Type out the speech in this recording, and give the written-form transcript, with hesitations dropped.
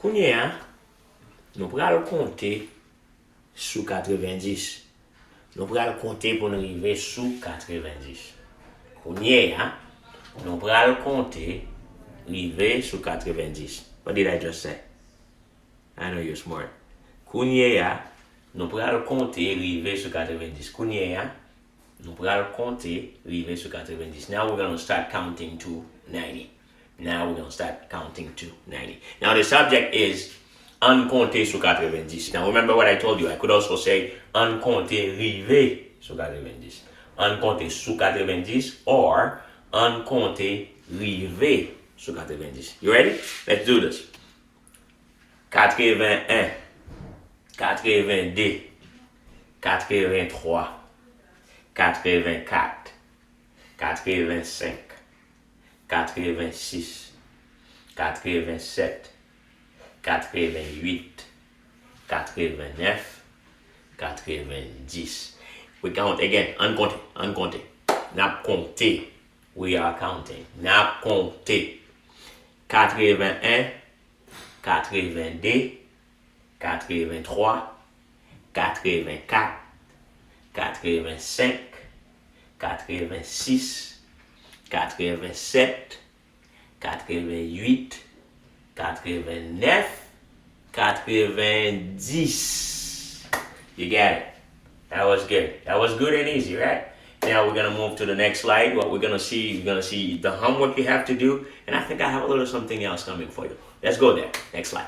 Kounye an, nou pral konte sou 90. Nou pral konte pou nou rive sou 90. Kounye an, nou pral konte rive sou 90. What did I just say? I know you're smart. Kounye an, nou pral konte rive sou 90. Kounye an, nou pral konte rive sou 90. Now we're going to start counting to 90. Now we're going to start counting to 90. Now the subject is uncompté sous 90. Now remember what I told you. I could also say uncompté rivé sous 90. Uncompté sous 90 or uncompté rivé sous 90. You ready? Let's do this. 81, 82, 83, 84, 85, 86, 87, 88, 89, 90. We count again. Uncompté. Not compté. We are counting. Not compté. 81, 82, 83, 84, 85, 86, 87, 88, 89, 90. You got it. That was good. That was good and easy, right? Now we're gonna move to the next slide. What we're gonna see the homework you have to do, and I think I have a little something else coming for you. Let's go there. Next slide.